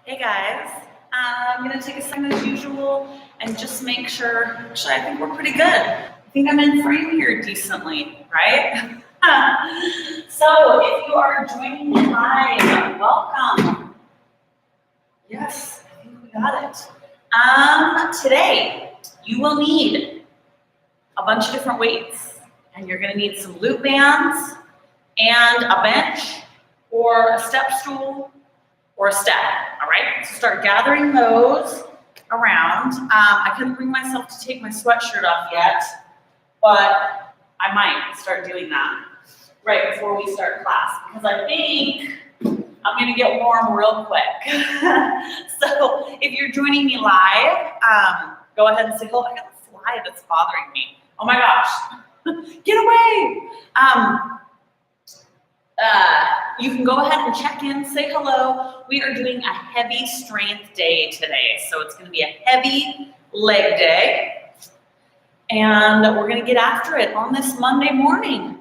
Hey guys, I'm gonna take a second as usual and just make sure, actually I think we're pretty good. I think I'm in frame here decently, right? So if you are joining me live, welcome. Yes, I think we got it. Today you will need a bunch of different weights and you're gonna need some loop bands and a bench or a step stool or a step, all right? So start gathering those around. I couldn't bring myself to take my sweatshirt off yet, but I might start doing that right before we start class because I think I'm gonna get warm real quick. So if you're joining me live, go ahead and say hello. I got a fly that's bothering me. Oh my gosh, get away. You can go ahead and check in, say hello. We are doing a heavy strength day today. So it's gonna be a heavy leg day. And we're gonna get after it on this Monday morning.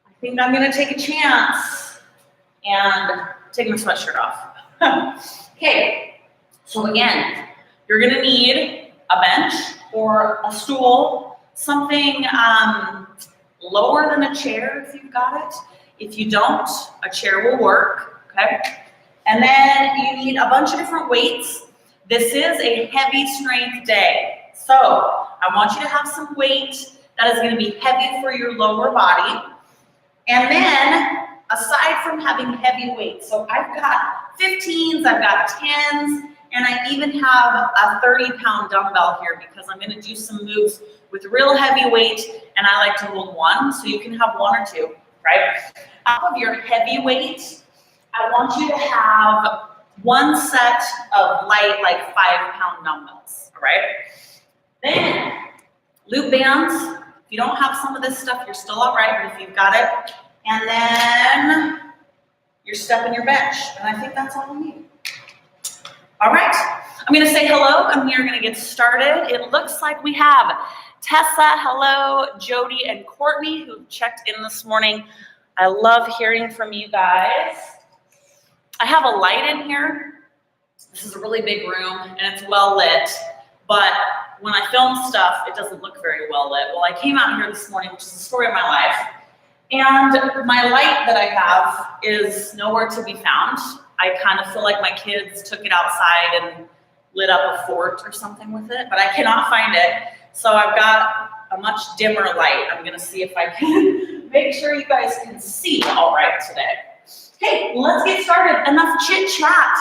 I think I'm gonna take a chance and take my sweatshirt off. Okay, so again, you're gonna need a bench or a stool, something lower than a chair if you've got it. If you don't, a chair will work, okay? And then you need a bunch of different weights. This is a heavy strength day. So I want you to have some weight that is gonna be heavy for your lower body. And then, aside from having heavy weights, so I've got 15s, I've got 10s, and I even have a 30-pound dumbbell here because I'm gonna do some moves with real heavy weight, and I like to hold one, so you can have one or two, right? Out of your heavy weight, I want you to have one set of light, like 5-pound dumbbells, all right? Then, loop bands. If you don't have some of this stuff, you're still all right, but if you've got it, and then your step and your bench, and I think that's all we need. All right, I'm gonna say hello, and we are gonna get started. It looks like we have Tessa, hello, Jody, and Courtney, who checked in this morning. I love hearing from you guys. I have a light in here. This is a really big room, and it's well lit, but when I film stuff, it doesn't look very well lit. Well, I came out here this morning, which is the story of my life, and my light that I have is nowhere to be found. I kind of feel like my kids took it outside and lit up a fort or something with it, but I cannot find it. So I've got a much dimmer light. I'm gonna see if I can make sure you guys can see all right today. Okay, let's get started. Enough chit chat.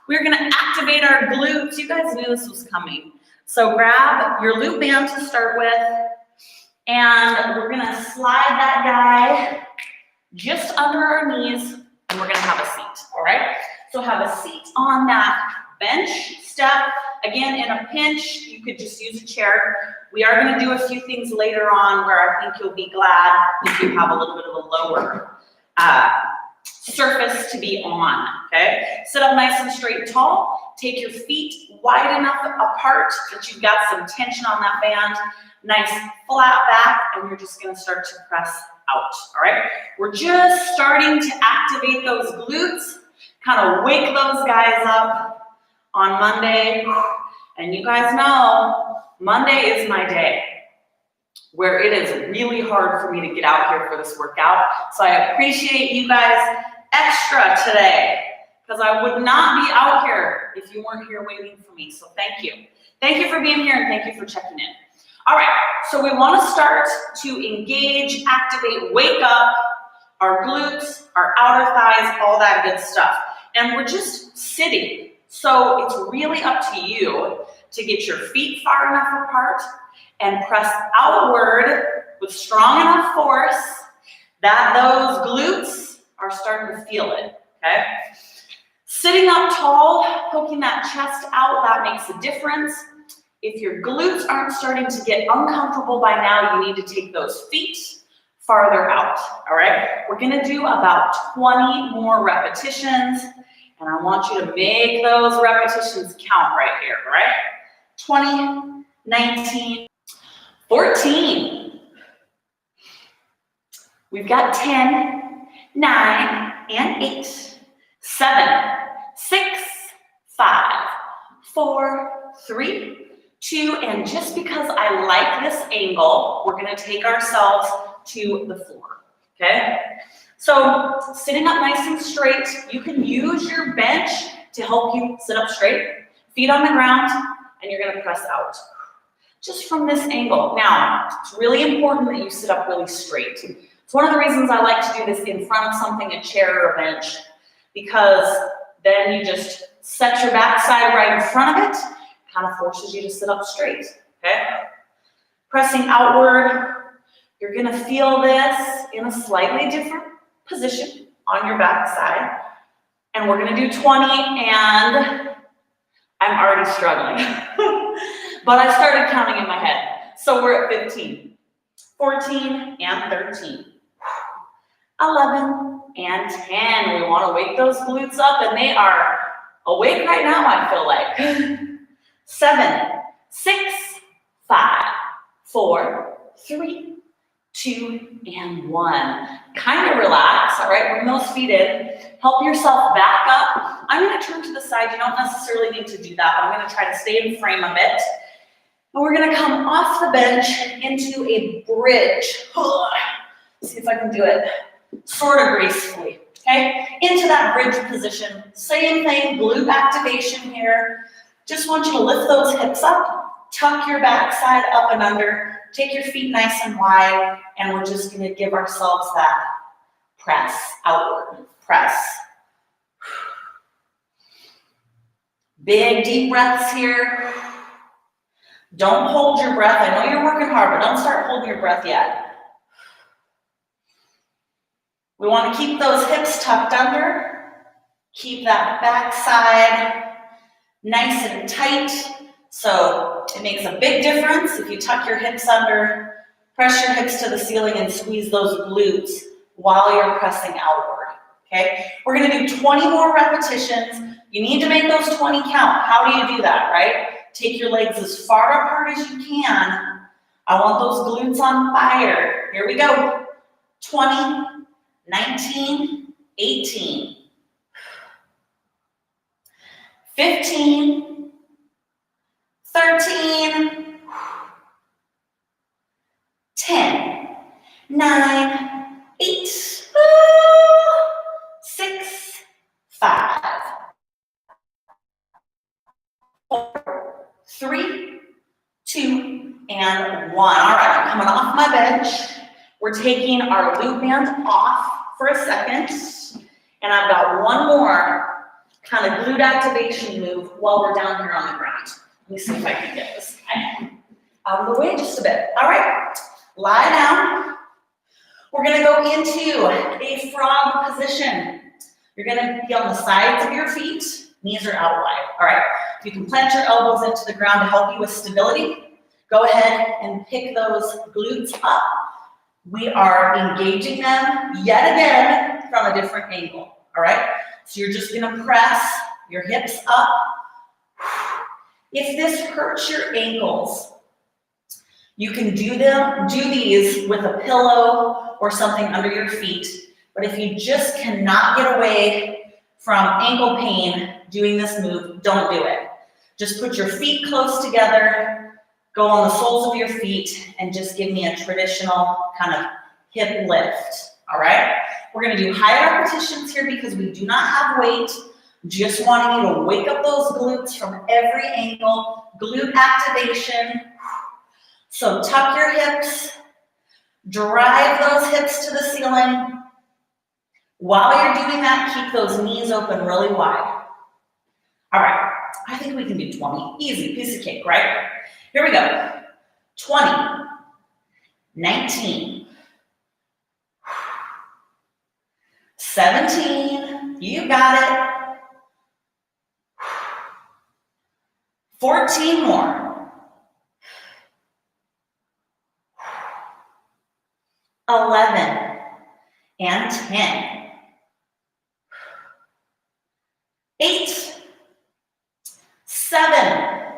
We're gonna activate our glutes. You guys knew this was coming. So grab your loop band to start with, and we're gonna slide that guy just under our knees, and we're gonna have a seat, all right? So have a seat on that bench step. Again, in a pinch, you could just use a chair. We are gonna do a few things later on where I think you'll be glad if you have a little bit of a lower surface to be on, okay? Sit up nice and straight and tall. Take your feet wide enough apart that you've got some tension on that band. Nice flat back, and you're just gonna start to press out, all right? We're just starting to activate those glutes, kind of wake those guys up on Monday. And you guys know, Monday is my day where it is really hard for me to get out here for this workout. So I appreciate you guys extra today because I would not be out here if you weren't here waiting for me. So thank you. Thank you for being here and thank you for checking in. All right, so we want to start to engage, activate, wake up our glutes, our outer thighs, all that good stuff. And we're just sitting. So it's really up to you to get your feet far enough apart and press outward with strong enough force that those glutes are starting to feel it, okay? Sitting up tall, poking that chest out, that makes a difference. If your glutes aren't starting to get uncomfortable by now, you need to take those feet farther out, all right? We're gonna do about 20 more repetitions, and I want you to make those repetitions count right here, all right? 20, 19, 14. We've got 10, 9, and 8, 7, 6, 5, 4, 3, 2, and just because I like this angle, we're gonna take ourselves to the floor, okay? So sitting up nice and straight, you can use your bench to help you sit up straight, feet on the ground, and you're gonna press out. Just from this angle. Now, it's really important that you sit up really straight. It's one of the reasons I like to do this in front of something, a chair or a bench, because then you just set your backside right in front of it, kind of forces you to sit up straight, okay? Pressing outward, you're gonna feel this in a slightly different position on your backside. And we're gonna do 20, and I'm already struggling. But I started counting in my head. So we're at 15, 14, and 13. 11 and 10. We want to wake those glutes up, and they are awake right now, I feel like. 7, 6, 5, 4, 3, 2, and 1. Kind of relax, all right? Bring those feet in. Help yourself back up. I'm going to turn to the side. You don't necessarily need to do that, but I'm going to try to stay in frame a bit. And we're going to come off the bench into a bridge. See if I can do it sort of gracefully, okay? Into that bridge position. Same thing, glute activation here. Just want you to lift those hips up, tuck your backside up and under, take your feet nice and wide, and we're just going to give ourselves that press outward, press. Big deep breaths here. Don't hold your breath. I know you're working hard, but don't start holding your breath yet. We want to keep those hips tucked under. Keep that backside nice and tight. So it makes a big difference if you tuck your hips under, press your hips to the ceiling, and squeeze those glutes while you're pressing outward, okay? We're going to do 20 more repetitions. You need to make those 20 count. How do you do that, right? Take your legs as far apart as you can. I want those glutes on fire. Here we go. 20, 19, 18, 15, 13, 10, 9, 8, 6, 5, 4, 3, 2, and 1. All right, I'm coming off my bench. We're taking our glute band off for a second, and I've got one more kind of glute activation move while we're down here on the ground. Let me see if I can get this guy out of the way just a bit. All right, lie down. We're gonna go into a frog position. You're gonna be on the sides of your feet, knees are out wide, all right? You can plant your elbows into the ground to help you with stability. Go ahead and pick those glutes up. We are engaging them yet again from a different angle, all right? So you're just gonna press your hips up. If this hurts your ankles, you can do these with a pillow or something under your feet. But if you just cannot get away from ankle pain doing this move, don't do it. Just put your feet close together, go on the soles of your feet, and just give me a traditional kind of hip lift, all right? We're gonna do high repetitions here because we do not have weight. Just wanting you to wake up those glutes from every angle, glute activation. So tuck your hips, drive those hips to the ceiling. While you're doing that, keep those knees open really wide. All right, I think we can do 20. Easy, piece of cake, right? Here we go. 20, 19, 17, you got it. 14 more. 11 and 10. 8, 7,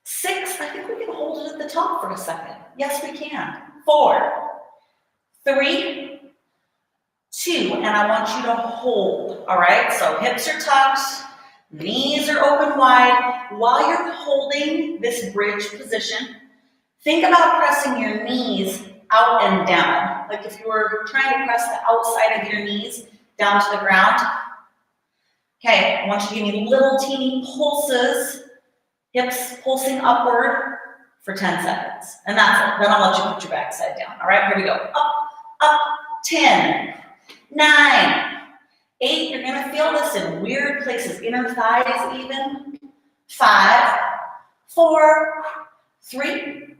6. I think we can hold it at the top for a second. Yes, we can. 4, 3, 2, and I want you to hold, all right? So hips are tucked, Knees are open wide. While you're holding this bridge position, think about pressing your knees out and down. Like if you were trying to press the outside of your knees down to the ground. Okay, I want you to give me little teeny pulses, hips pulsing upward for 10 seconds. And that's it. Then I'll let you put your backside down. All right, here we go. Up, 10, 9, 8. You're gonna feel this in weird places, inner thighs even. 5, 4, 3,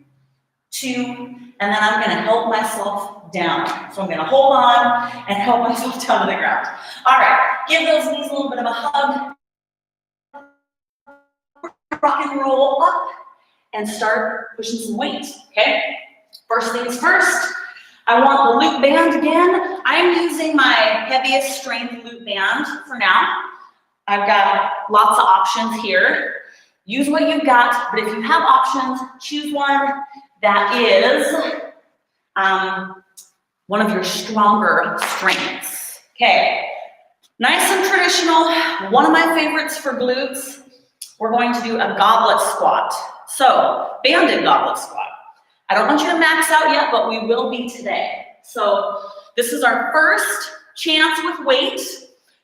2, and then I'm gonna help myself down. So I'm gonna hold on and help myself down to the ground. All right, give those knees a little bit of a hug. Rock and roll up and start pushing some weight, okay? First things first, I want the loop band again. I'm using my heaviest strength loop band for now. I've got lots of options here. Use what you've got, but if you have options, choose one that is one of your stronger strengths. Okay, nice and traditional. One of my favorites for glutes, we're going to do a goblet squat. So, banded goblet squat. I don't want you to max out yet, but we will be today. So, this is our first chance with weight.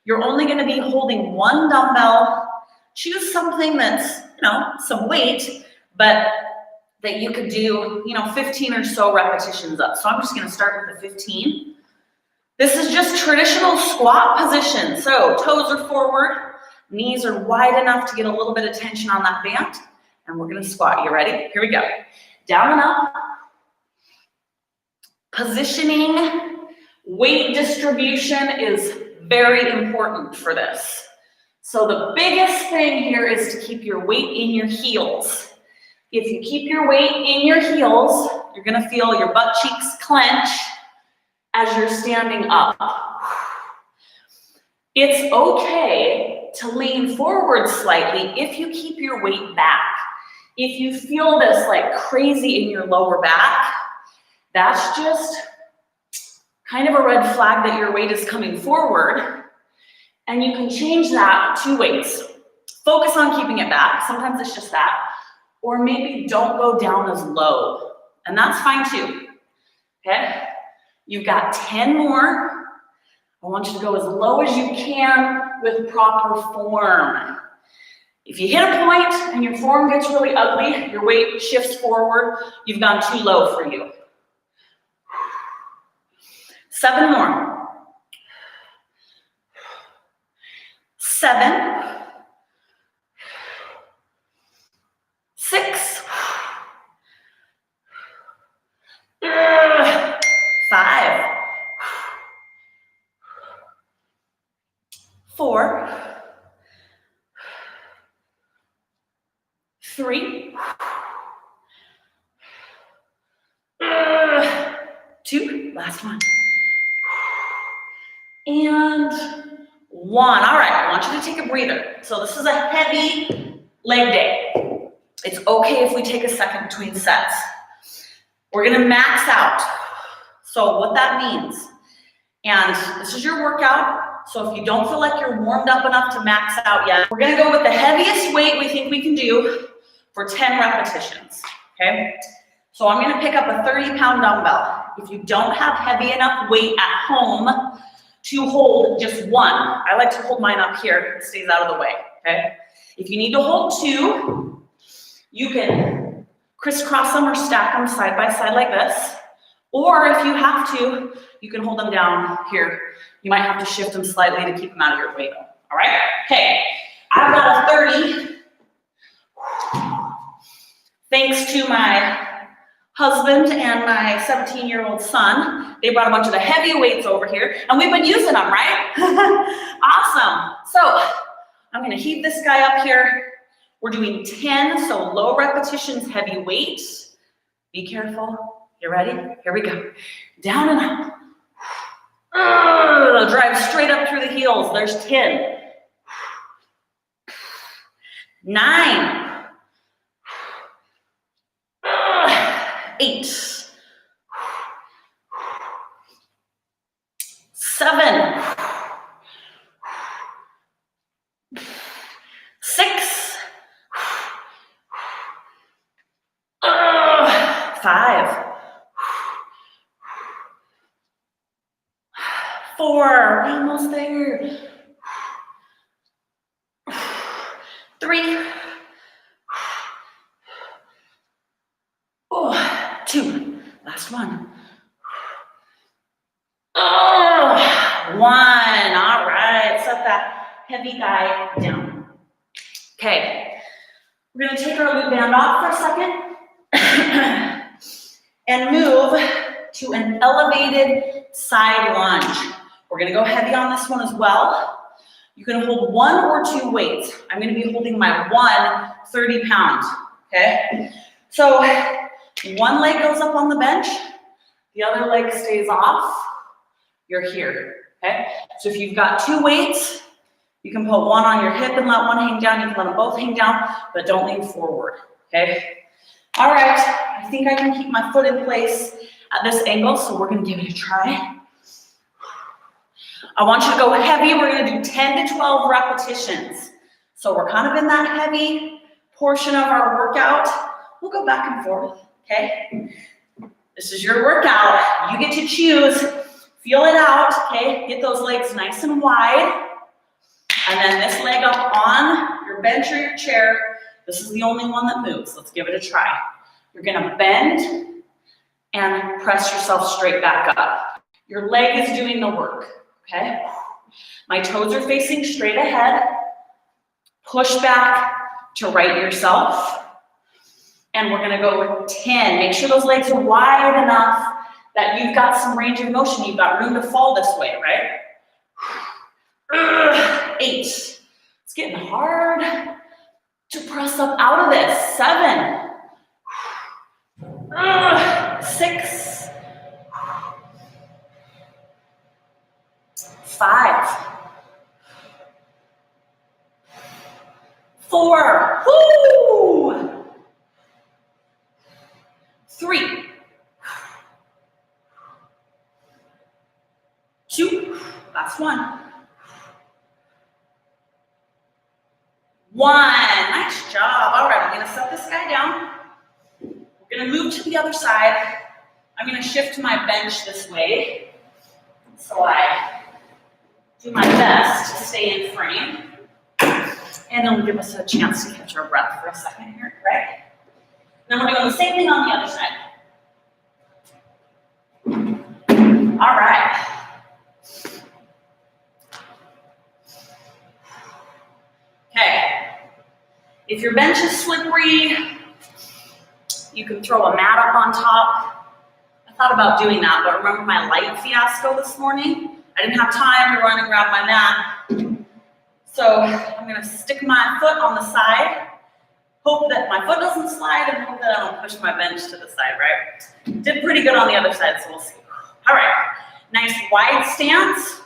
You're only going to be holding one dumbbell. Choose something that's, some weight, but that you could do, 15 or so repetitions up. So I'm just going to start with the 15. This is just traditional squat position. So toes are forward, knees are wide enough to get a little bit of tension on that band, and we're going to squat. You ready? Here we go. Down and up. Positioning, weight distribution is very important for this. So the biggest thing here is to keep your weight in your heels. If you keep your weight in your heels, you're gonna feel your butt cheeks clench as you're standing up. It's okay to lean forward slightly if you keep your weight back. If you feel this like crazy in your lower back, that's just kind of a red flag that your weight is coming forward. And you can change that to weights. Focus on keeping it back. Sometimes it's just that. Or maybe don't go down as low. And that's fine too. Okay? You've got 10 more. I want you to go as low as you can with proper form. If you hit a point and your form gets really ugly, your weight shifts forward, you've gone too low for you. 7 more. 7, 6, 5, 4, 3, 2, last one, and 1. All right, I want you to take a breather. So this is a heavy leg day. It's okay if we take a second between sets. We're gonna max out. So what that means, and this is your workout, so if you don't feel like you're warmed up enough to max out yet, we're gonna go with the heaviest weight we think we can do for 10 repetitions, okay? So I'm gonna pick up a 30-pound dumbbell. If you don't have heavy enough weight at home to hold just one, I like to hold mine up here, it stays out of the way, okay? If you need to hold 2, you can crisscross them or stack them side by side like this. Or if you have to, you can hold them down here. You might have to shift them slightly to keep them out of your way though, all right? Okay, I've got a 30. Thanks to my husband and my 17-year-old son, they brought a bunch of the heavy weights over here, and we've been using them, right? Awesome. So I'm gonna heave this guy up here. We're doing 10, so low repetitions, heavy weight. Be careful. You ready? Here we go. Down and up. Drive straight up through the heels. There's 10. 9. 8. 7. 4, we're almost there. 3, 2, last one. 1, all right, set that heavy guy down. Okay, we're gonna take our loop band off for a second and move to an elevated side lunge. We're gonna go heavy on this one as well. You can hold 1 or 2 weights. I'm gonna be holding my 30 pounds, okay? So 1 leg goes up on the bench, the other leg stays off, you're here, okay? So if you've got 2 weights, you can put 1 on your hip and let 1 hang down. You can let them both hang down, but don't lean forward, okay? All right, I think I can keep my foot in place at this angle, so we're gonna give it a try. I want you to go heavy. We're gonna do 10 to 12 repetitions. So we're kind of in that heavy portion of our workout. We'll go back and forth, okay? This is your workout. You get to choose. Feel it out, okay? Get those legs nice and wide. And then this leg up on your bench or your chair. This is the only one that moves. Let's give it a try. You're gonna bend and press yourself straight back up. Your leg is doing the work, okay? My toes are facing straight ahead. Push back to right yourself. And we're gonna go with 10. Make sure those legs are wide enough that you've got some range of motion. You've got room to fall this way, right? 8. It's getting hard to press up out of this. 7. 6. 5. 4. Woo! 3. 2. Last one. 1. Nice job. All right, I'm gonna set this guy down. We're gonna move to the other side. I'm gonna shift my bench this way. So I do my best to stay in frame. And it'll give us a chance to catch our breath for a second here, right? Then we're doing the same thing on the other side. All right. Okay. If your bench is slippery, you can throw a mat up on top. I thought about doing that, but remember my light fiasco this morning? I didn't have time to run and grab my mat. So I'm gonna stick my foot on the side, hope that my foot doesn't slide, and hope that I don't push my bench to the side, right? Did pretty good on the other side, so we'll see. All right, nice wide stance.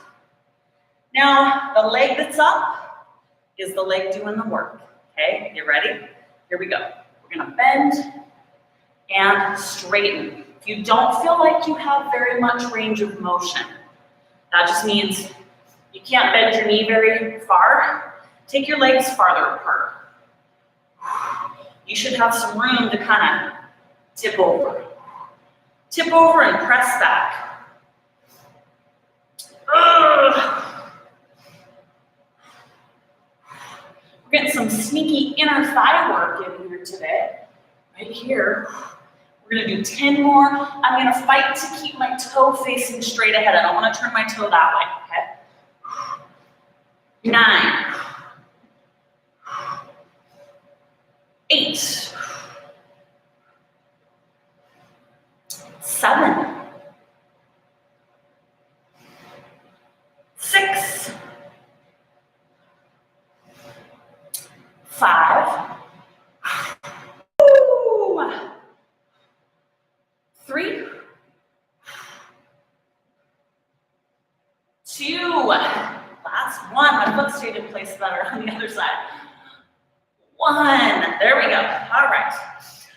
Now, the leg that's up is the leg doing the work, okay? You ready? Here we go. We're gonna bend and straighten. If you don't feel like you have very much range of motion, that just means you can't bend your knee very far. Take your legs farther apart. You should have some room to kind of tip over. Tip over and press back. We're getting some sneaky inner thigh work in here today. Right here. We're gonna do 10 more. I'm gonna fight to keep my toe facing straight ahead. I don't wanna turn my toe that way, okay? 9. 8. 7. 6. 5. 3. 2. Last one. My foot stayed in place better on the other side. 1. There we go. All right.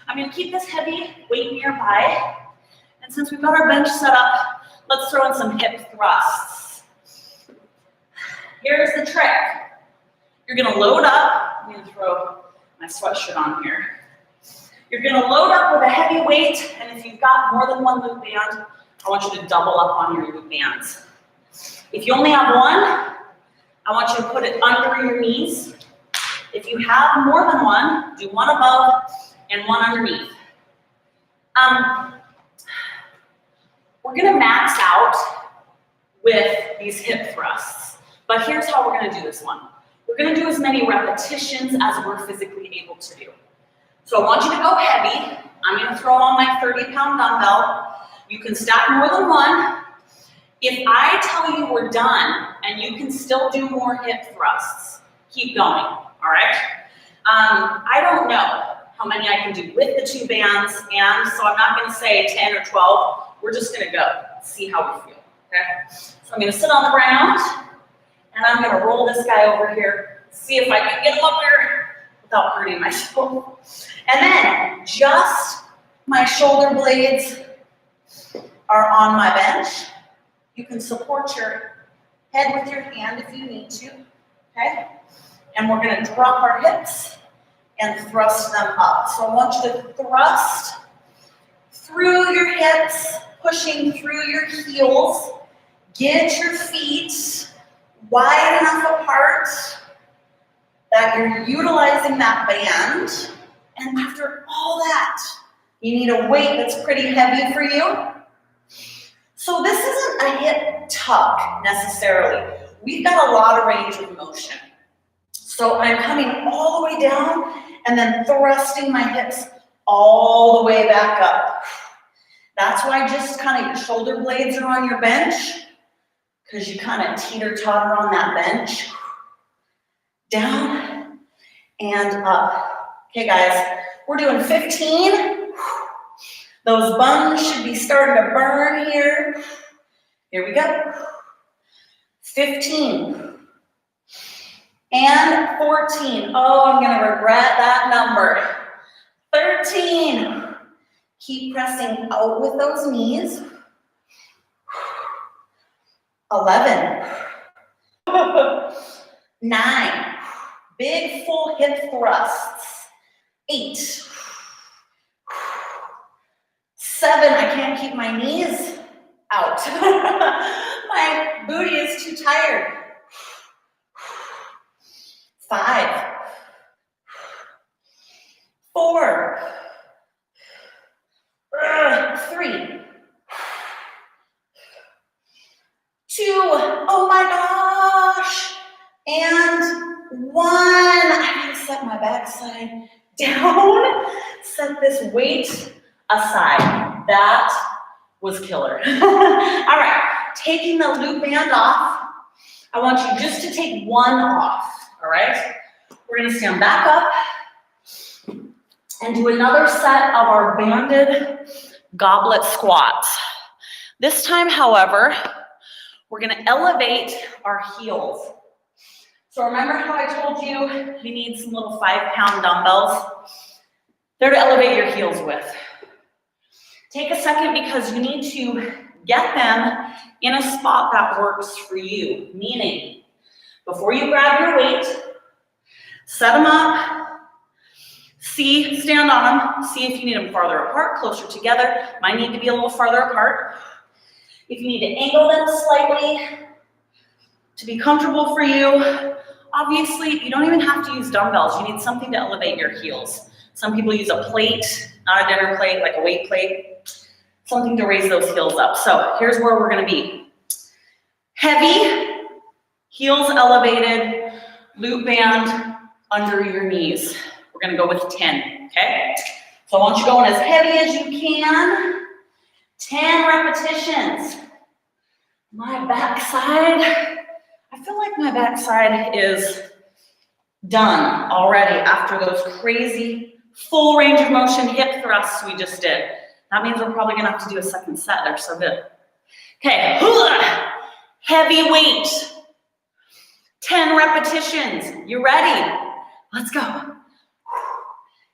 I'm going to keep this heavy weight nearby. And since we've got our bench set up, let's throw in some hip thrusts. Here's the trick. You're going to load up. I'm going to throw my sweatshirt on here. You're going to load up with a heavy weight, and if you've got more than one loop band, I want you to double up on your loop bands. If you only have one, I want you to put it under your knees. If you have more than one, do one above and one underneath. We're gonna max out with these hip thrusts, but here's how we're gonna do this one. We're gonna do as many repetitions as we're physically able to do. So I want you to go heavy. I'm gonna throw on my 30-pound dumbbell. You can stack more than one. If I tell you we're done and you can still do more hip thrusts, keep going, all right? I don't know how many I can do with the 2 bands, and so I'm not gonna say 10 or 12. We're just gonna go, see how we feel, okay? So I'm gonna sit on the ground, and I'm gonna roll this guy over here, see if I can get him up here without hurting myself. And then just my shoulder blades are on my bench. You can support your head with your hand if you need to, okay? And we're gonna drop our hips and thrust them up. So I want you to thrust through your hips, pushing through your heels. Get your feet wide enough apart that you're utilizing that band. And after all that, you need a weight that's pretty heavy for you. So this isn't a hip tuck necessarily. We've got a lot of range of motion. So I'm coming all the way down and then thrusting my hips all the way back up. That's why just kind of your shoulder blades are on your bench, because you kind of teeter-totter on that bench. Down and up. Okay, guys, we're doing 15. Those buns should be starting to burn here. Here we go. 15. And 14. Oh, I'm going to regret that number. 13. Keep pressing out with those knees. 11. 9. Big full hip thrusts. 8. 7. I can't keep my knees out. My booty is too tired. 5. 4. 3. 2. Oh my gosh. And 1. I gotta set my backside down. Set this weight aside. That was killer. All right, taking the loop band off. I want you just to take one off, all right? We're gonna stand back up and do another set of our banded goblet squats. This time, however, we're gonna elevate our heels. So remember how I told you you need some little 5-pound dumbbells? They're to elevate your heels with. Take a second because you need to get them in a spot that works for you. Meaning, before you grab your weight, set them up, stand on them, see if you need them farther apart, closer together. Might need to be a little farther apart. If you need to angle them slightly to be comfortable for you, obviously you don't even have to use dumbbells. You need something to elevate your heels. Some people use a plate, not a dinner plate, like a weight plate, something to raise those heels up. So here's where we're gonna be. Heavy, heels elevated, loop band under your knees. We're gonna go with 10, okay? So I want you going as heavy as you can. 10 repetitions. My backside, I feel like my backside is done already after those crazy full range of motion hip thrusts we just did. That means we're probably gonna have to do a second set. They're so good. Okay, heavy weight. 10 repetitions. You ready? Let's go.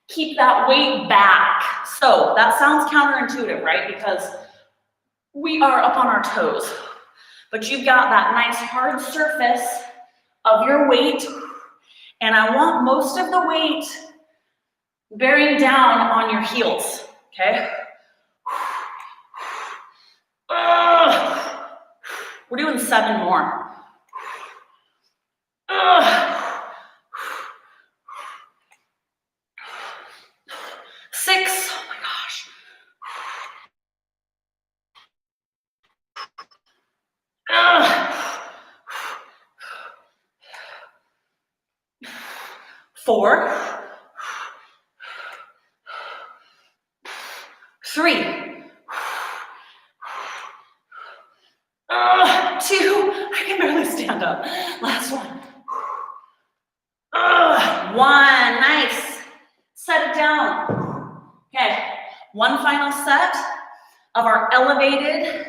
Keep that weight back. So that sounds counterintuitive, right? Because we are up on our toes, but you've got that nice hard surface of your weight, and I want most of the weight bearing down on your heels, okay? We're doing 7 more. 6, oh my gosh. 4, 3, 2, I can barely stand up. Last one. 1, nice. Set it down. Okay, one final set of our elevated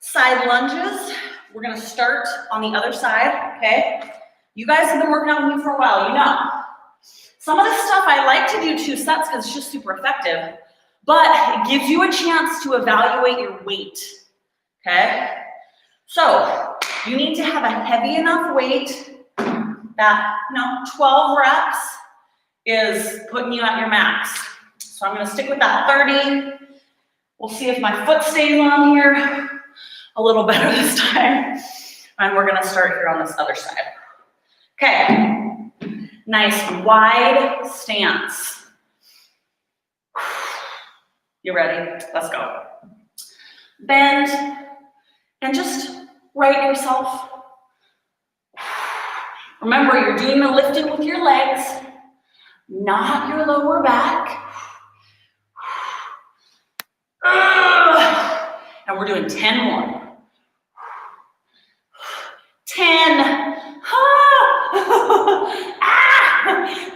side lunges. We're gonna start on the other side, okay? You guys have been working out with me for a while, you know. Some of this stuff I like to do 2 sets because it's just super effective, but it gives you a chance to evaluate your weight, okay? So you need to have a heavy enough weight that, 12 reps is putting you at your max. So I'm gonna stick with that 30. We'll see if my foot stays on here a little better this time. And we're gonna start here on this other side. Okay, nice wide stance. You ready? Let's go. Bend and just right yourself. Remember, you're doing the lifting with your legs, not your lower back. And we're doing 10 more. 10.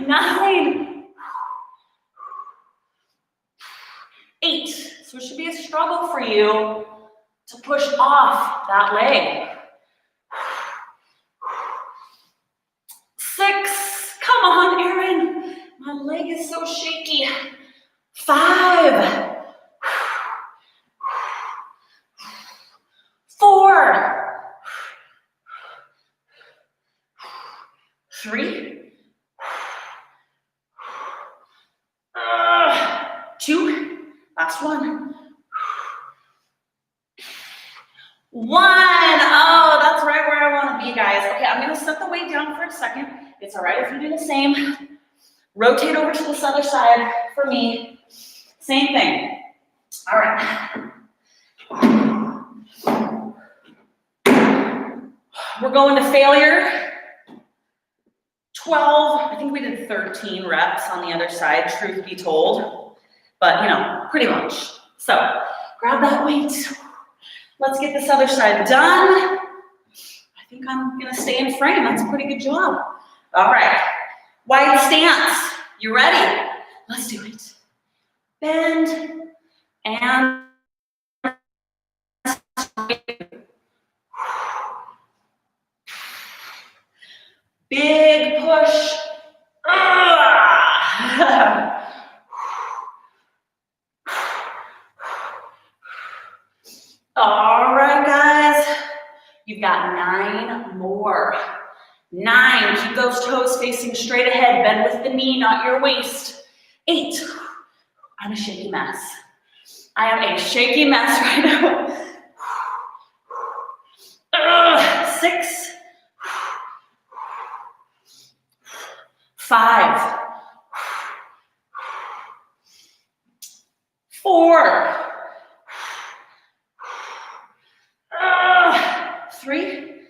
9. 8. So it should be a struggle for you to push off that leg. 6. Come on, Erin. My leg is so shaky. 5. 4. 3. 2. Last one. 1. Oh, that's right where I want to be, guys. Okay, I'm going to set the weight down for a second. It's all right if you do the same. Rotate over to this other side for me. Same thing. All right. We're going to failure. 12, I think we did 13 reps on the other side, truth be told. But, pretty much. So, grab that weight. Let's get this other side done. I think I'm gonna stay in frame. That's a pretty good job. All right, wide stance. You ready? Let's do it. Bend and big push. All right, guys. You've got 9 more. 9. Keep those toes facing straight ahead. Bend with the knee, not your waist. 8. I'm a shaky mess. I am a shaky mess right now. 6. 5. 4. 3.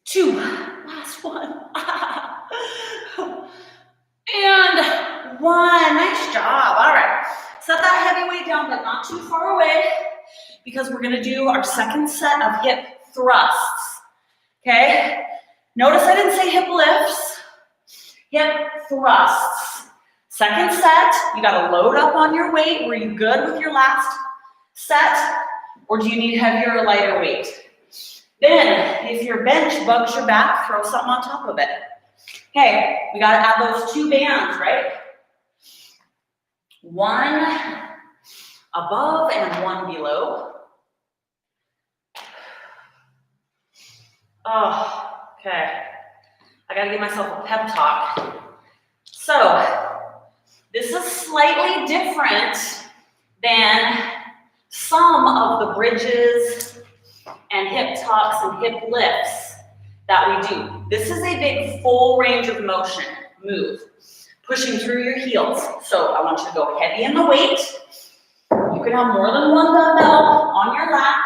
2. Last one. And 1. Nice job. All right. Set that heavy weight down, but not too far away, because we're going to do our second set of hip thrusts. Okay? Notice I didn't say hip lifts. Hip thrusts. Second set, you got to load up on your weight. Were you good with your last set, or do you need heavier or lighter weight? Then, if your bench bugs your back, throw something on top of it. Okay, we got to add those 2 bands, right? 1 above and 1 below. Oh, okay. I got to give myself a pep talk. So, this is slightly different than some of the bridges and hip tucks and hip lifts that we do. This is a big full range of motion move, pushing through your heels. So I want you to go heavy in the weight. You can have more than one dumbbell on your lap.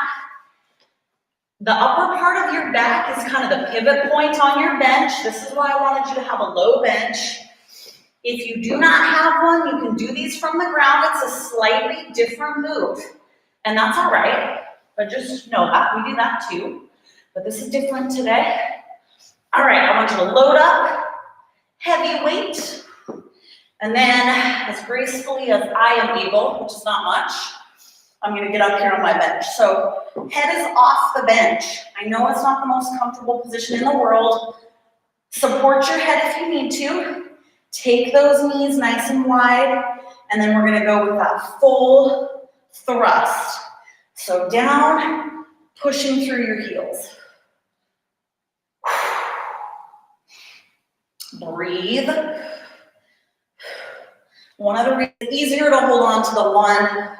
The upper part of your back is kind of the pivot point on your bench. This is why I wanted you to have a low bench. If you do not have one, you can do these from the ground. It's a slightly different move, and that's all right. But just know that we do that too. But this is different today. All right, I want you to load up, heavy weight, and then as gracefully as I am able, which is not much, I'm gonna get up here on my bench. So head is off the bench. I know it's not the most comfortable position in the world. Support your head if you need to. Take those knees nice and wide, and then we're gonna go with that full thrust. So down, pushing through your heels. Breathe. One of the reasons it's easier to hold on to the one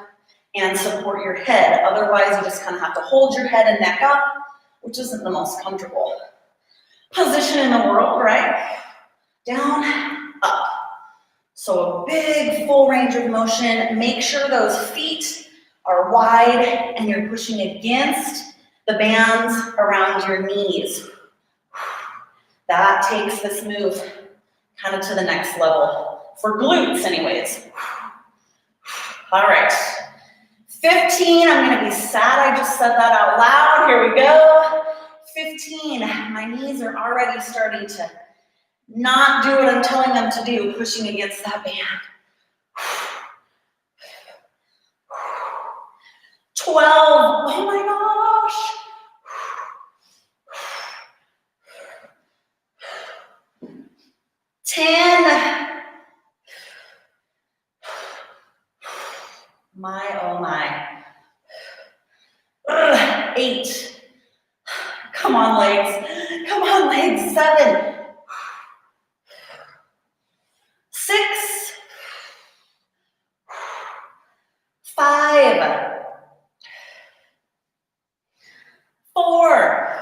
and support your head. Otherwise, you just kind of have to hold your head and neck up, which isn't the most comfortable position in the world, right? Down, up. So a big full range of motion. Make sure those feet are wide and you're pushing against the bands around your knees. That takes this move kind of to the next level, for glutes anyways. All right, 15, I'm gonna be sad I just said that out loud. Here we go. 15, my knees are already starting to not do what I'm telling them to do, pushing against that band. 12, oh my gosh. 10. My, oh my. 8. Come on, legs. Come on, legs. 7. 6. 5. 4.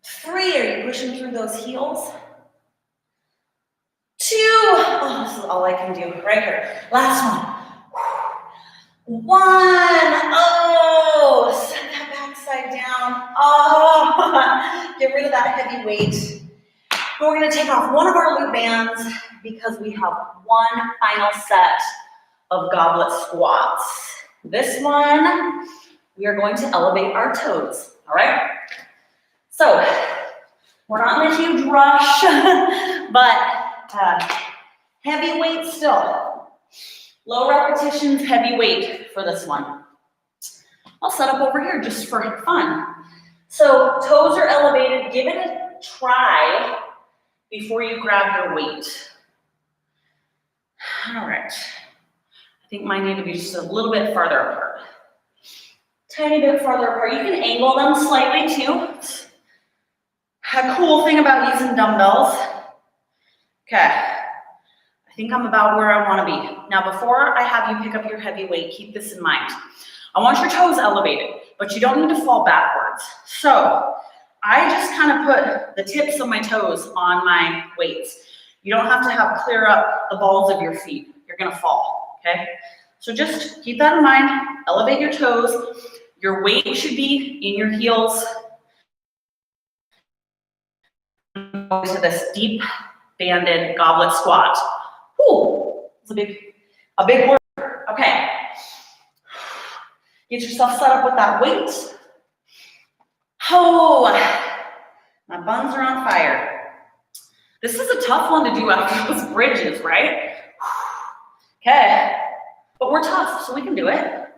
3, are you pushing through those heels? 2, oh, this is all I can do, right here. Last one. 1, oh, set that backside down. Oh, get rid of that heavy weight. And we're gonna take off one of our loop bands because we have one final set of goblet squats. This one, we are going to elevate our toes, all right? So, we're not in a huge rush, but heavy weight still. Low repetitions, heavy weight for this one. I'll set up over here just for fun. So, toes are elevated. Give it a try before you grab your weight. All right. I think mine need to be just a little bit farther apart. Tiny bit farther apart. You can angle them slightly too. A cool thing about using dumbbells. Okay, I think I'm about where I want to be. Now, before I have you pick up your heavy weight, keep this in mind. I want your toes elevated, but you don't need to fall backwards. So I just kind of put the tips of my toes on my weights. You don't have to have clear up the balls of your feet. You're gonna fall, okay? So just keep that in mind. Elevate your toes. Your weight should be in your heels. To this deep banded goblet squat. Whew, it's a big word. Okay. Get yourself set up with that weight. Oh, my buns are on fire. This is a tough one to do after those bridges, right? Okay, but we're tough, so we can do it.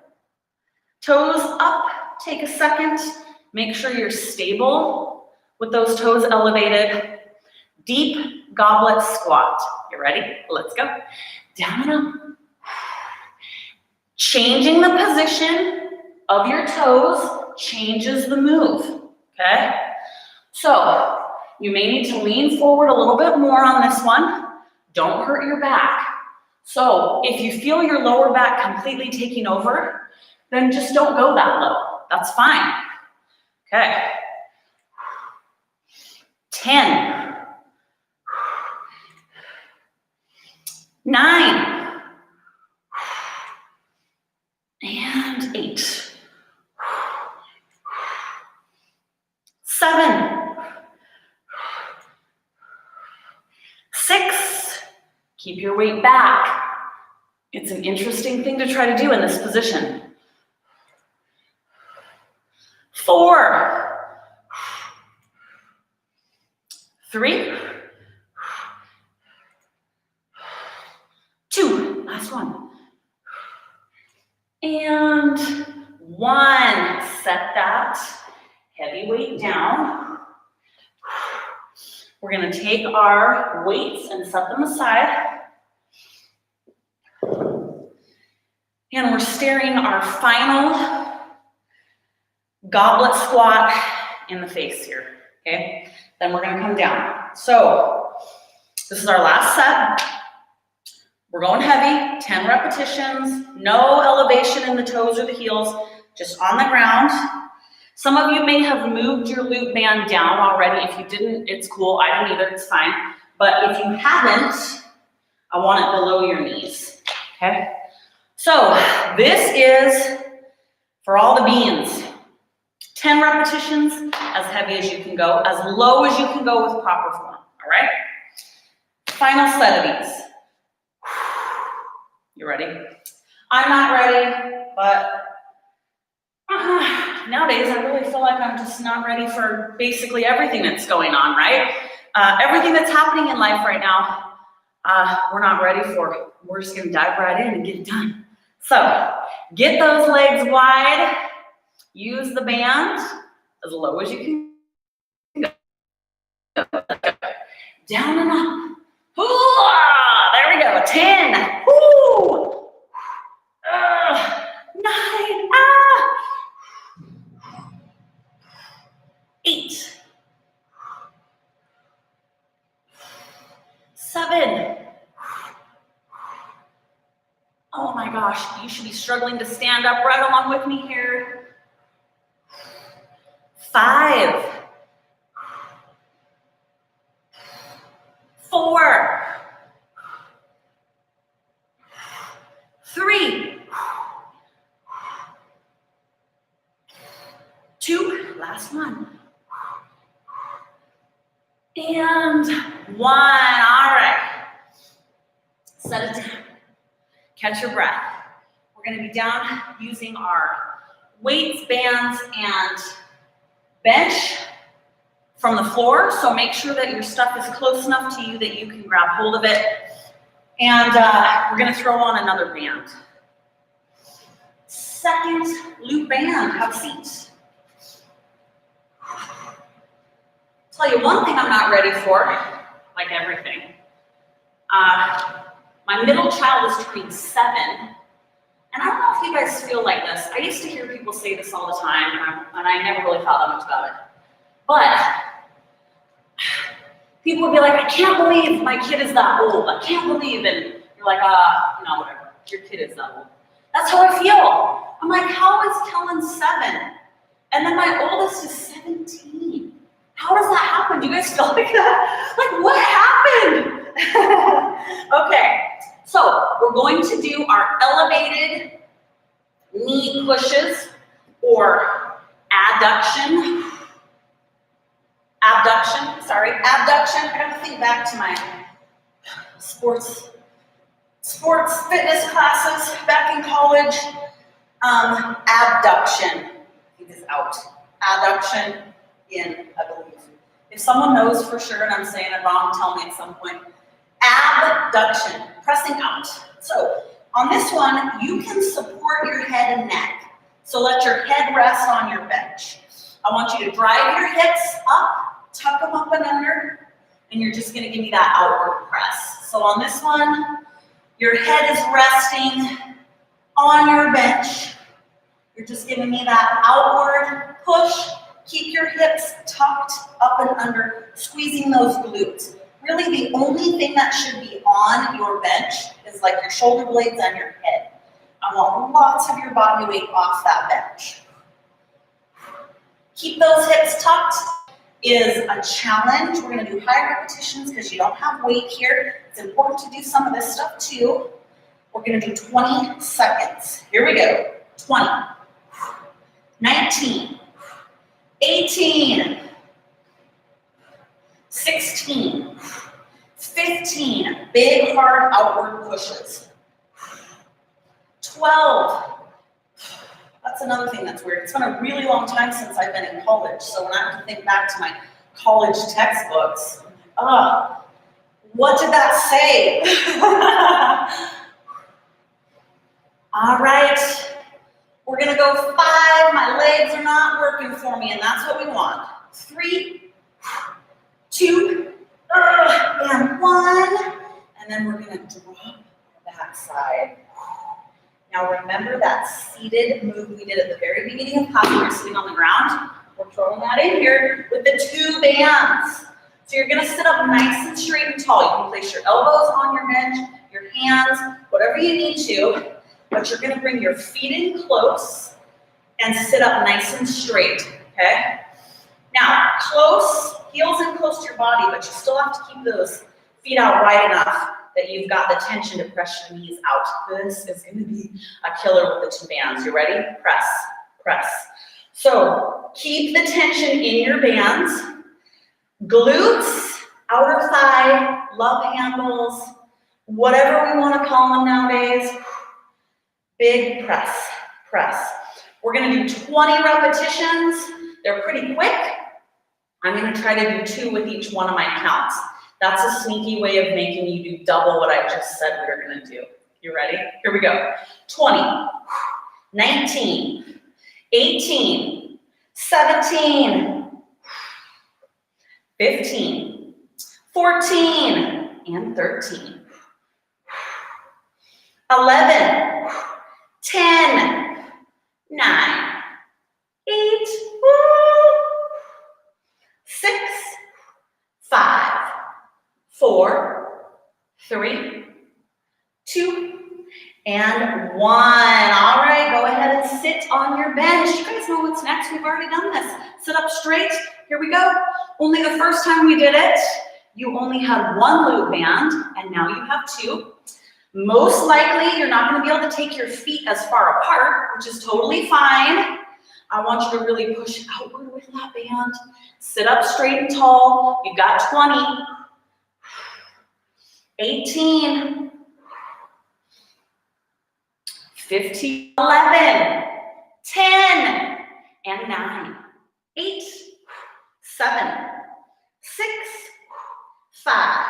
Toes up, take a second. Make sure you're stable with those toes elevated. Deep goblet squat. You ready? Let's go. Down and up. Changing the position of your toes changes the move, okay? So you may need to lean forward a little bit more on this one. Don't hurt your back. So if you feel your lower back completely taking over, then just don't go that low. That's fine. Okay. 10. 9. And 8. 7. 6. Keep your weight back. It's an interesting thing to try to do in this position. 4. 3. 2. Last one. And 1. Set that heavy weight down. We're going to take our weights and set them aside. And we're staring our final goblet squat in the face here, okay? Then we're going to come down. So this is our last set. We're going heavy, 10 repetitions, no elevation in the toes or the heels, just on the ground. Some of you may have moved your loop band down already. If you didn't, it's cool. I didn't either, it's fine. But if you haven't, I want it below your knees, okay? So this is for all the beans. 10 repetitions, as heavy as you can go, as low as you can go with proper form, all right? Final set of these. You ready? I'm not ready, but nowadays I really feel like I'm just not ready for basically everything that's going on, right? Everything that's happening in life right now, we're not ready for. We're just gonna dive right in and get it done. So, get those legs wide, use the band as low as you can go. Down and up. Ooh, there we go, 10. Woo! 9. 8. 7. Oh my gosh, you should be struggling to stand up right along with me here. 5. 4. 3. 2. Last one. And 1. All right. Set it down. Catch your breath. We're going to be down using our weights, bands, and bench from the floor. So make sure that your stuff is close enough to you that you can grab hold of it. And we're going to throw on another band. Second loop band. Have a seat. Tell you one thing I'm not ready for, like everything. My middle child is turning 7, and I don't know if you guys feel like this. I used to hear people say this all the time, and I never really thought that much about it. But people would be like, I can't believe my kid is that old. I can't believe, and you're like, whatever. Your kid is that old. That's how I feel. I'm like, how is Kellen 7? And then my oldest is 17. How does that happen? Do you guys feel like that? Like, what happened? Okay, so we're going to do our elevated knee pushes or abduction. I gotta think back to my sports fitness classes back in college. Abduction, I think is out. Adduction in, I believe. If someone knows for sure and I'm saying it wrong, tell me at some point. Abduction, pressing out. So on this one, you can support your head and neck. So let your head rest on your bench. I want you to drive your hips up, tuck them up and under, and you're just gonna give me that outward press. So on this one, your head is resting on your bench. You're just giving me that outward push. Keep your hips tucked up and under, squeezing those glutes. Really the only thing that should be on your bench is like your shoulder blades and your head. I want lots of your body weight off that bench. Keep those hips tucked is a challenge. We're gonna do high repetitions because you don't have weight here. It's important to do some of this stuff too. We're gonna do 20 seconds. Here we go. 20, 19, 18, 16, 15, big hard outward pushes. 12, that's another thing that's weird. It's been a really long time since I've been in college, so when I have to think back to my college textbooks, what did that say? All right, we're gonna go 5. My legs are not working for me, and that's what we want. 3, 2, and 1, and then we're gonna drop that side. Now remember that seated move we did at the very beginning of class. We were sitting on the ground. We're throwing that in here with the 2 bands. So you're gonna sit up nice and straight and tall. You can place your elbows on your bench, your hands, whatever you need to, but you're gonna bring your feet in close and sit up nice and straight, okay? Now, close, heels in close to your body, but you still have to keep those feet out wide enough that you've got the tension to press your knees out. This is gonna be a killer with the 2 bands. You ready? Press, press. So keep the tension in your bands. Glutes, outer thigh, love handles, whatever we wanna call them nowadays. Big press, press. We're gonna do 20 repetitions. They're pretty quick. I'm gonna try to do 2 with each one of my counts. That's a sneaky way of making you do double what I just said we were gonna do. You ready? Here we go. 20, 19, 18, 17, 15, 14, and 13, 11, 10, 9, 8, 6, 5, 4, 3, 2, and 1. All right, go ahead and sit on your bench. You guys know what's next. We've already done this. Sit up straight. Here we go. Only the first time we did it, you only had 1 loop band, and now you have 2. Most likely, you're not going to be able to take your feet as far apart, which is totally fine. I want you to really push outward with that band. Sit up straight and tall. You've got 20, 18, 15, 11, 10, and 9, 8, 7, 6, 5,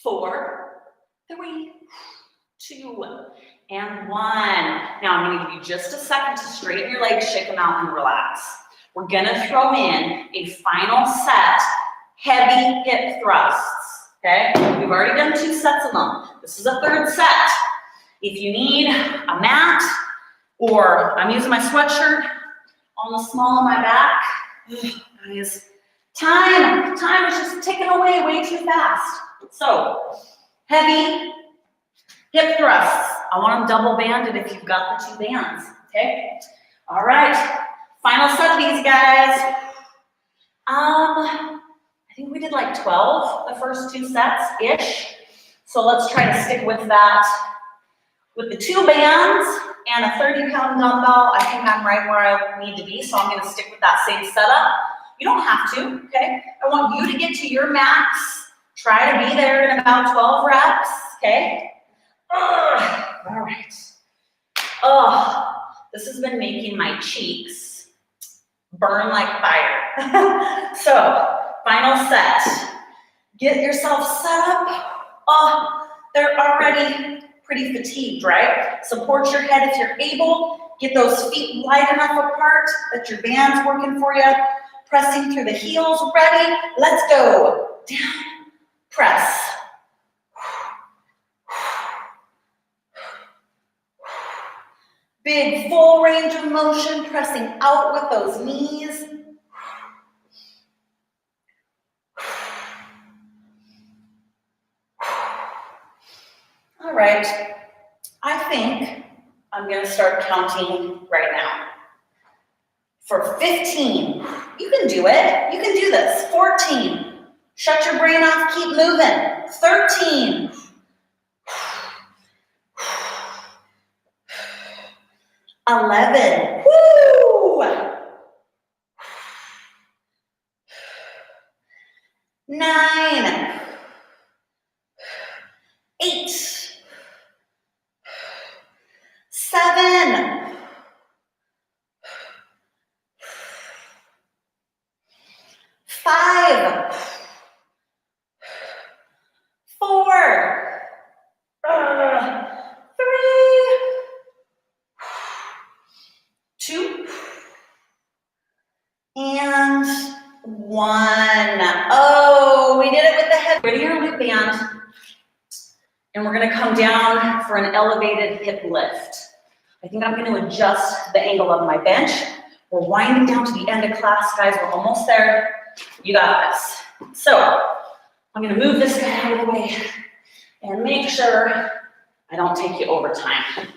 4, 3, 2, and 1. Now I'm going to give you just a second to straighten your legs, shake them out, and relax. We're going to throw in a final set, heavy hip thrusts, okay? We've already done 2 sets of them. This is a 3rd set. If you need a mat, or I'm using my sweatshirt on the small of my back, guys, time is just ticking away way too fast. So, heavy hip thrusts. I want them double banded if you've got the 2 bands, okay? All right, final set of these guys. I think we did like 12 the first 2 sets-ish. So let's try to stick with that. With the 2 bands and a 30-pound dumbbell, I think I'm right where I need to be, so I'm gonna stick with that same setup. You don't have to, okay? I want you to get to your max. Try to be there in about 12 reps, okay? All right. This has been making my cheeks burn like fire. So, final set. Get yourself set up. They're already pretty fatigued, right? Support your head if you're able. Get those feet wide enough apart that your band's working for you. Pressing through the heels. Ready? Let's go. Down. Press. Big full range of motion, pressing out with those knees. All right, I think I'm gonna start counting right now. For 15, you can do it. You can do this. 14, shut your brain off, keep moving. 13, 11, woo! 9, 8, 7, 5, 4, 3, 2, and 1. Oh, we did it with the head. Ready your loop band. And we're gonna come down for an elevated hip lift. I think I'm gonna adjust the angle of my bench. We're winding down to the end of class, guys. We're almost there. You got this. So I'm gonna move this guy out of the way and make sure I don't take you over time.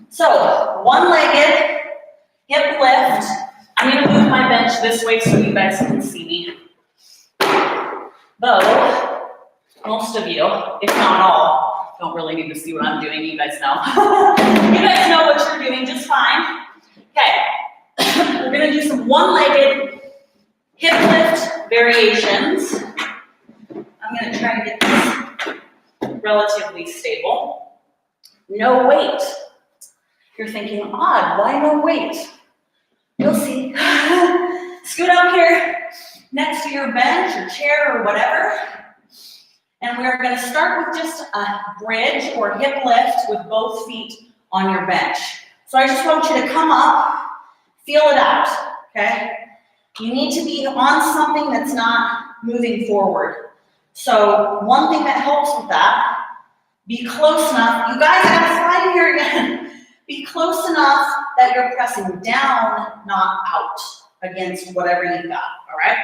So one-legged hip lift. I'm gonna move my bench this way so you guys can see me. Though, most of you, if not all, don't really need to see what I'm doing. You guys know. You guys know what you're doing just fine. Okay, we're gonna do some one-legged hip lift variations. I'm gonna try to get this relatively stable. No weight. You're thinking, odd, why no weight? You'll see. Scoot up here next to your bench or chair or whatever. And we're gonna start with just a bridge or hip lift with both feet on your bench. So I just want you to come up, feel it out, okay? You need to be on something that's not moving forward. So one thing that helps with that, be close enough. You guys gotta slide here again. Be close enough that you're pressing down, not out against whatever you've got, all right?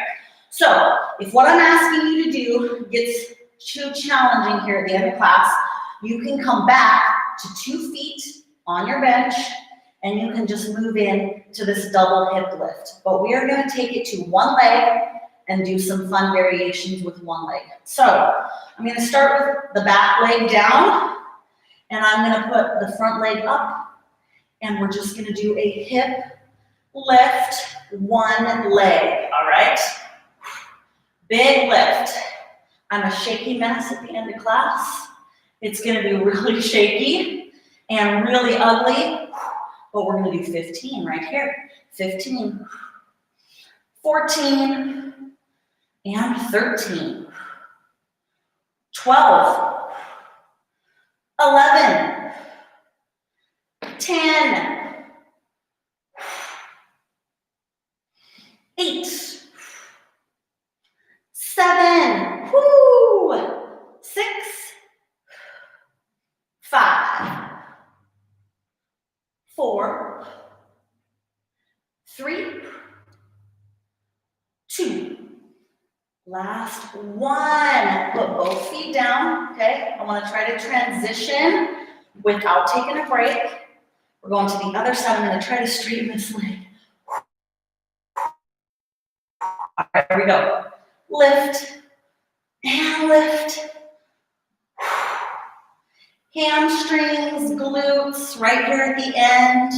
So if what I'm asking you to do gets too challenging here at the end of class, you can come back to 2 feet on your bench and you can just move in to this double hip lift. But we are gonna take it to one leg and do some fun variations with one leg. So I'm gonna start with the back leg down and I'm gonna put the front leg up and we're just gonna do a hip lift, one leg, all right? Big lift. I'm a shaky mess at the end of class. It's gonna be really shaky and really ugly, but we're gonna do 15 right here. 15, 14, and 13, 12, 11, 10, 8, 7, whoo, 6, 5, 4, 3, 2, last one. Put both feet down, okay? I want to try to transition without taking a break. We're going to the other side. I'm going to try to straighten this leg. All right, here we go. Lift and lift. Hamstrings, glutes, right here at the end.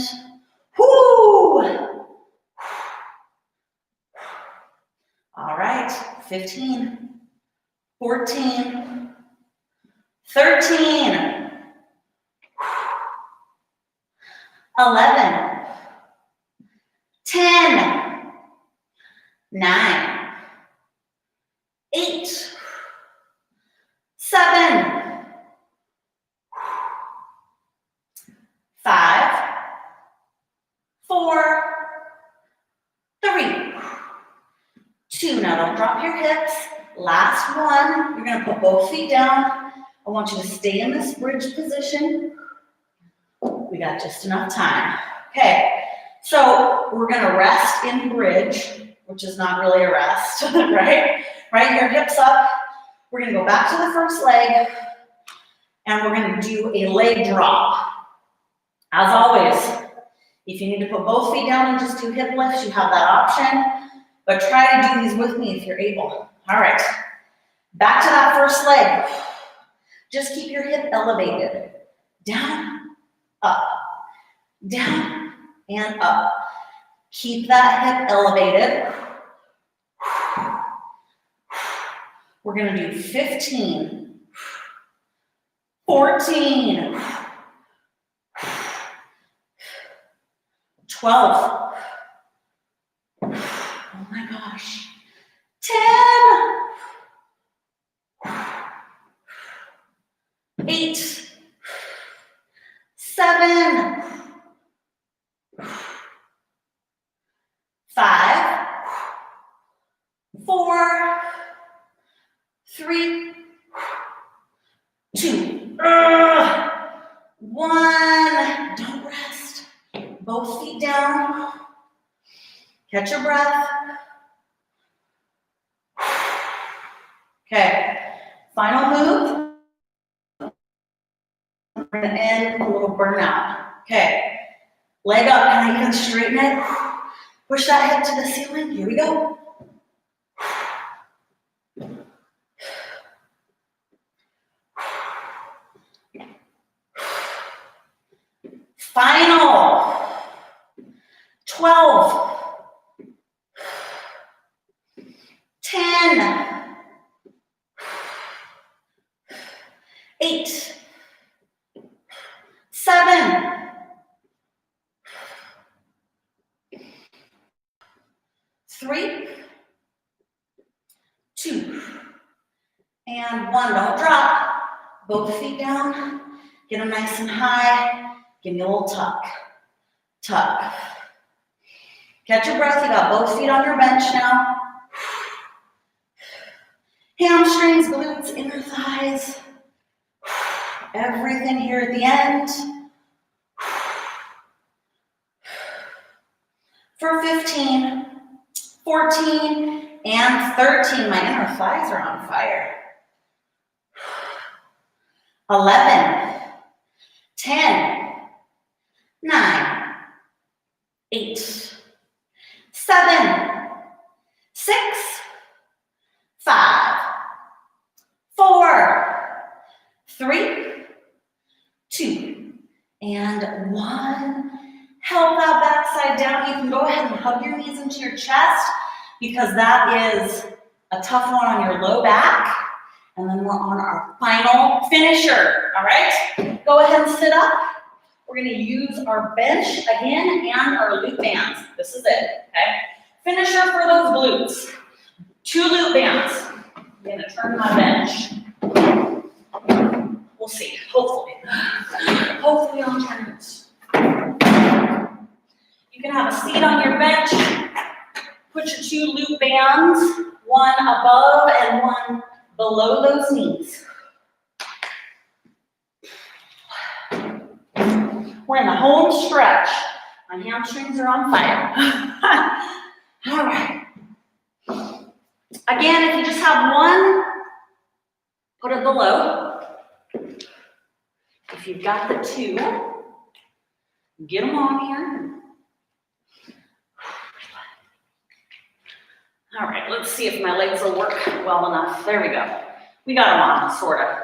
Whoo! All right, 15, 14, 13, 11, 10, 9, 8, 7, 5, 4, 3, 2. Now don't drop your hips. Last one. You're going to put both feet down. I want you to stay in this bridge position. We got just enough time. Okay, so we're going to rest in bridge, which is not really a rest, right? Right here, hips up. We're going to go back to the first leg, And we're gonna do a leg drop. As always, if you need to put both feet down and just do hip lifts, you have that option, but try to do these with me if you're able. All right, back to that first leg. Just keep your hip elevated. Down, up, down, and up. Keep that hip elevated. We're gonna do 15, 14, 12. Oh my gosh. 10, 8, 7, 5, 4, 3, 2, 1. Don't rest. Both feet down. Catch your breath. Okay, final move. We're gonna end a little burnout. Okay, leg up, and you can straighten it. Push that hip to the ceiling. Here we go. Final. 12. 10. 8. 7. 3. 2. And 1. Don't drop. Both feet down. Get them nice and high. Give me a little tuck. Tuck. Catch your breath. You got both feet on your bench now. Hamstrings, glutes, inner thighs. Everything here at the end. For 15, 14, and 13. My inner thighs are on fire. 11, 10, 9, 8, 7, 6, 5, 4, 3, 2, and 1. Help that backside down. You can go ahead and hug your knees into your chest because that is a tough one on your low back. And then we're on our final finisher, all right? Go ahead and sit up. We're gonna use our bench again and our loop bands. This is it, okay? Finisher for those glutes. 2 loop bands. I'm gonna turn my bench. We'll see, hopefully. Hopefully on turns. You can have a seat on your bench. Put your 2 loop bands, one above and one below those knees. We're in the home stretch. My hamstrings are on fire. All right. Again, if you just have one, put it below. If you've got the 2, get them on here. All right, let's see if my legs will work well enough. There we go. We got them on, sort of.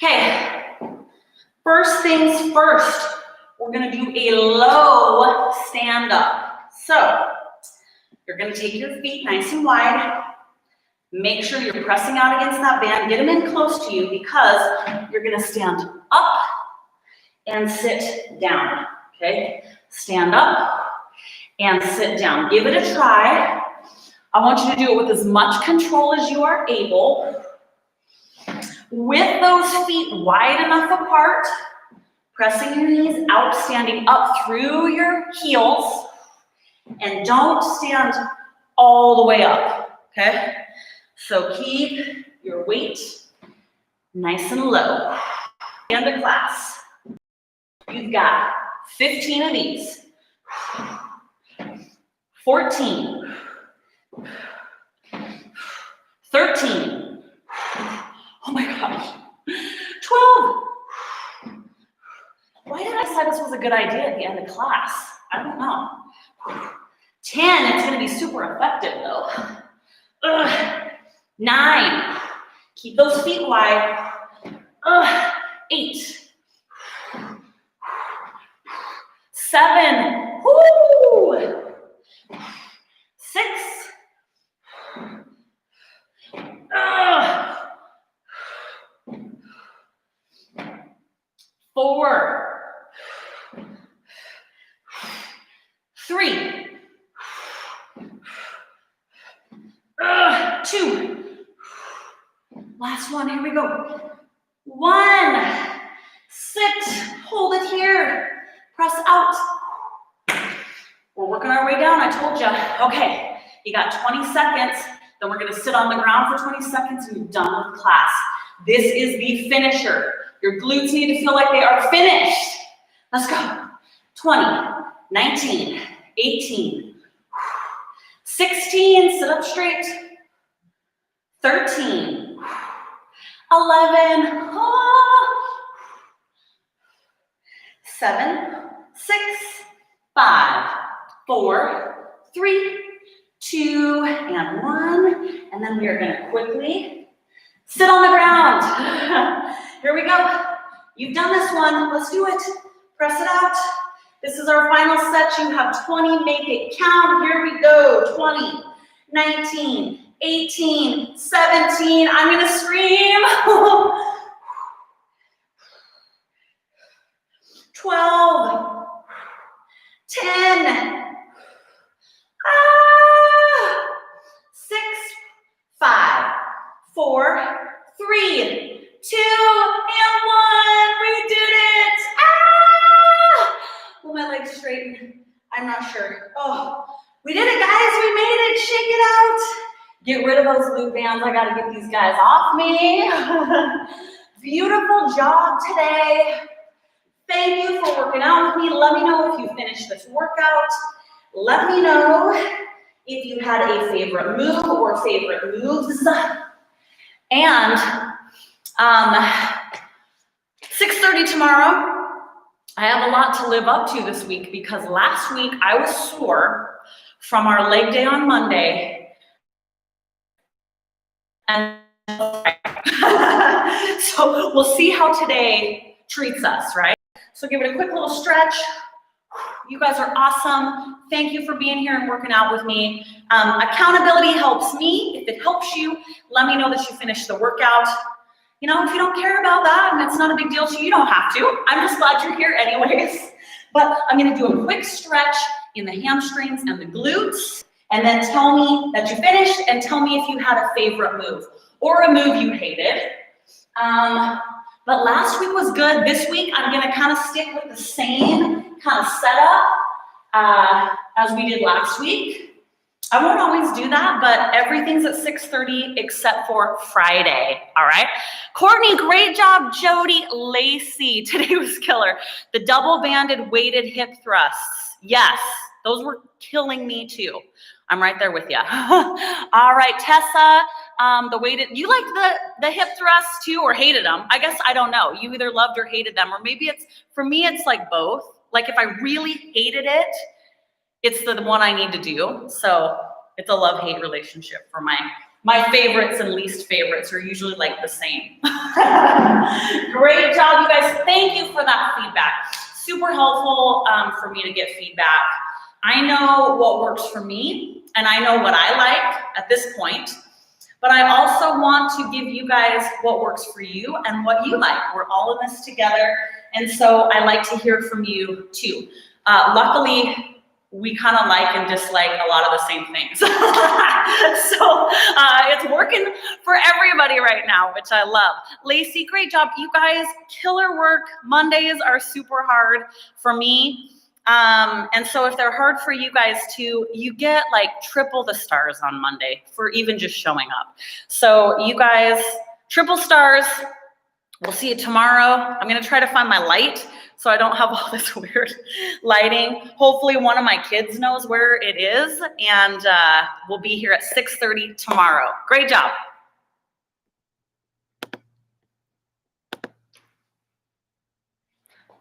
Okay, first things first, we're gonna do a low stand up. So, you're gonna take your feet nice and wide. Make sure you're pressing out against that band. Get them in close to you because you're gonna stand up and sit down, okay? Stand up and sit down. Give it a try. I want you to do it with as much control as you are able. With those feet wide enough apart, pressing your knees out, standing up through your heels, and don't stand all the way up, okay? So keep your weight nice and low. And a class. You've got 15 of these. 14. 13. Oh my gosh. 12. Why did I say this was a good idea at the end of class? I don't know. 10, it's gonna be super effective though. 9, keep those feet wide. 8, 7, woo! 6, 4, 3, 2, last one, here we go. 1, sit, hold it here, press out. We're working our way down, I told you. Okay, you got 20 seconds, then we're gonna sit on the ground for 20 seconds and you're done with class. This is the finisher. Your glutes need to feel like they are finished. Let's go. 20, 19, 18, 16, sit up straight. 13, 11, 7, 6, 5, 4, 3, 2, and 1. And then we are going to quickly sit on the ground. Here we go. You've done this one. Let's do it. Press it out. This is our final set. You have 20. Make it count. Here we go. 20, 19, 18, 17. I'm going to scream. 12, 10, 6, 5, 4, 3, 2, and 1. We did it. Will my legs straighten? I'm not sure. Oh, we did it, guys. We made it. Shake it out. Get rid of those loop bands. I got to get these guys off me. Beautiful job today. Thank you for working out with me. Let me know if you finished this workout. Let me know if you had a favorite move or favorite moves. And 6:30 tomorrow, I have a lot to live up to this week because last week I was sore from our leg day on Monday. And so we'll see how today treats us, right? So give it a quick little stretch. You guys are awesome. Thank you for being here and working out with me. Accountability helps me. If it helps you, let me know that you finished the workout. You know, if you don't care about that and it's not a big deal to you, you don't have to. I'm just glad you're here anyways. But I'm gonna do a quick stretch in the hamstrings and the glutes, and then tell me that you finished and tell me if you had a favorite move or a move you hated. But last week was good. This week, I'm gonna kind of stick with the same kind of setup as we did last week. I won't always do that, but everything's at 6:30 except for Friday, all right? Courtney, great job. Jody, Lacey, today was killer. The double-banded weighted hip thrusts. Yes, those were killing me too. I'm right there with you. All right, Tessa, the weighted, you liked the hip thrusts too or hated them? I guess I don't know. You either loved or hated them, or maybe it's, for me, it's like both. Like if I really hated it, it's the one I need to do. So it's a love-hate relationship for my favorites and least favorites are usually like the same. Great job, you guys. Thank you for that feedback. Super helpful for me to get feedback. I know what works for me and I know what I like at this point, but I also want to give you guys what works for you and what you like. We're all in this together. And so I like to hear from you too. Luckily, we kind of like and dislike a lot of the same things. So it's working for everybody right now, which I love. Lacey, great job. You guys, killer work. Mondays are super hard for me. And so if they're hard for you guys too, you get like triple the stars on Monday for even just showing up. So you guys, triple stars. We'll see you tomorrow. I'm going to try to find my light so I don't have all this weird lighting. Hopefully one of my kids knows where it is, and we'll be here at 6:30 tomorrow. Great job.